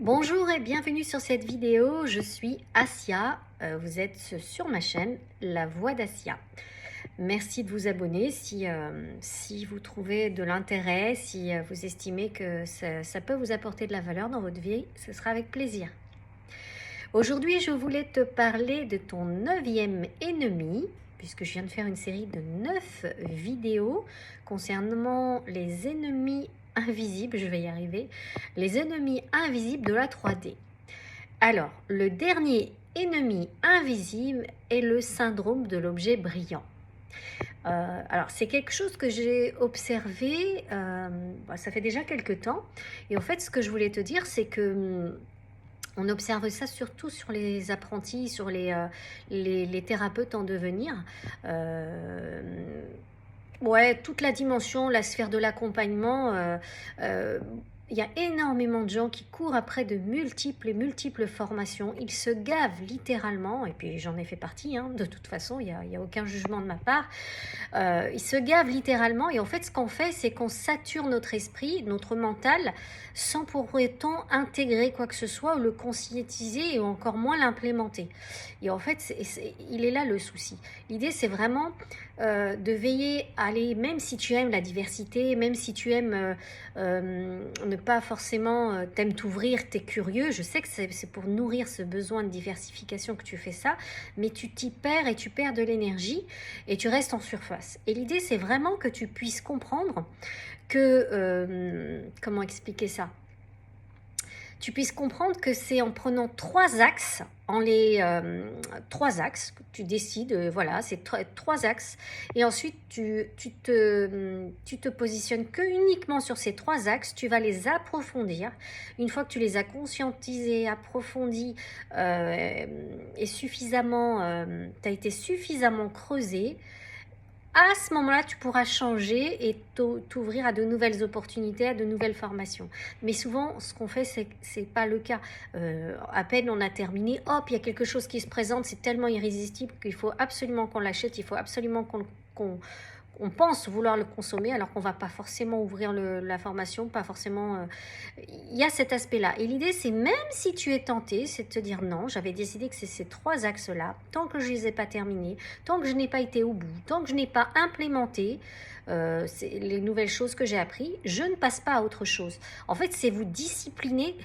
Bonjour et bienvenue sur cette vidéo, je suis Assia, vous êtes sur ma chaîne La Voix d'Assia. Merci de vous abonner si vous trouvez de l'intérêt, si vous estimez que ça peut vous apporter de la valeur dans votre vie, ce sera avec plaisir. Aujourd'hui, je voulais te parler de ton 9e ennemi, puisque je viens de faire une série de 9 vidéos concernant les ennemis invisibles, je vais y arriver, les ennemis invisibles de la 3D. Alors, le dernier ennemi invisible est le syndrome de l'objet brillant. Alors, c'est quelque chose que j'ai observé, ça fait déjà quelques temps, et en fait, ce que je voulais te dire, c'est que on observe ça surtout sur les apprentis, sur les thérapeutes en devenir. Ouais, toute la dimension, la sphère de l'accompagnement, il y a énormément de gens qui courent après de multiples formations. Ils se gavent littéralement, et puis j'en ai fait partie, hein, de toute façon, il y a aucun jugement de ma part. Ils se gavent littéralement, et en fait, ce qu'on fait, c'est qu'on sature notre esprit, notre mental, sans pour autant intégrer quoi que ce soit, ou le conscientiser, et encore moins l'implémenter. Et en fait, il est là le souci. L'idée, c'est vraiment de veiller à aller, même si tu aimes la diversité, même si tu aimes ne pas forcément t'aimes t'ouvrir, t'es curieux, je sais que c'est pour nourrir ce besoin de diversification que tu fais ça, mais tu t'y perds et tu perds de l'énergie et tu restes en surface. Et l'idée, c'est vraiment que tu puisses comprendre que, comment expliquer ça? Tu puisses comprendre que c'est en prenant 3 axes, que tu décides, voilà, c'est 3 axes, et ensuite tu te positionnes que uniquement sur ces 3 axes, tu vas les approfondir. Une fois que tu les as conscientisés, approfondis, et suffisamment, tu as été suffisamment creusé, à ce moment-là, tu pourras changer et t'ouvrir à de nouvelles opportunités, à de nouvelles formations. Mais souvent, ce qu'on fait, c'est pas le cas. À peine on a terminé, hop, il y a quelque chose qui se présente, c'est tellement irrésistible qu'il faut absolument qu'on l'achète, il faut absolument qu'on pense vouloir le consommer, alors qu'on va pas forcément ouvrir la formation, pas forcément... Il y a cet aspect-là. Et l'idée, c'est même si tu es tenté, c'est de te dire non, j'avais décidé que c'est ces 3 axes-là, tant que je les ai pas terminés, tant que je n'ai pas été au bout, tant que je n'ai pas implémenté les nouvelles choses que j'ai apprises, je ne passe pas à autre chose. En fait, c'est vous discipliner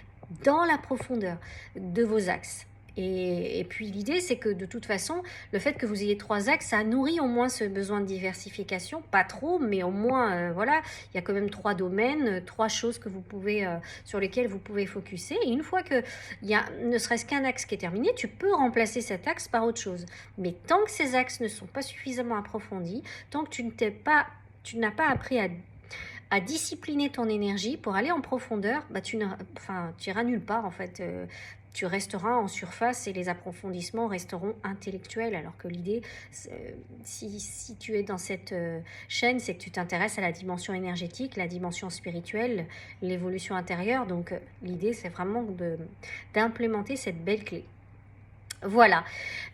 dans la profondeur de vos axes. Et puis l'idée, c'est que de toute façon, le fait que vous ayez 3 axes, ça nourrit au moins ce besoin de diversification. Pas trop, mais au moins, voilà, il y a quand même 3 domaines, 3 choses que vous pouvez, sur lesquelles vous pouvez focuser. Et une fois qu'il y a ne serait-ce qu'un axe qui est terminé, tu peux remplacer cet axe par autre chose. Mais tant que ces axes ne sont pas suffisamment approfondis, tant que tu n'as pas appris à discipliner ton énergie pour aller en profondeur, bah tu iras nulle part en fait. Tu resteras en surface et les approfondissements resteront intellectuels. Alors que l'idée, si tu es dans cette chaîne, c'est que tu t'intéresses à la dimension énergétique, la dimension spirituelle, l'évolution intérieure. Donc l'idée, c'est vraiment d'implémenter cette belle clé. Voilà,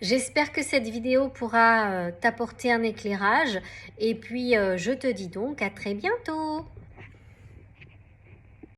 j'espère que cette vidéo pourra t'apporter un éclairage. Et puis, je te dis donc à très bientôt.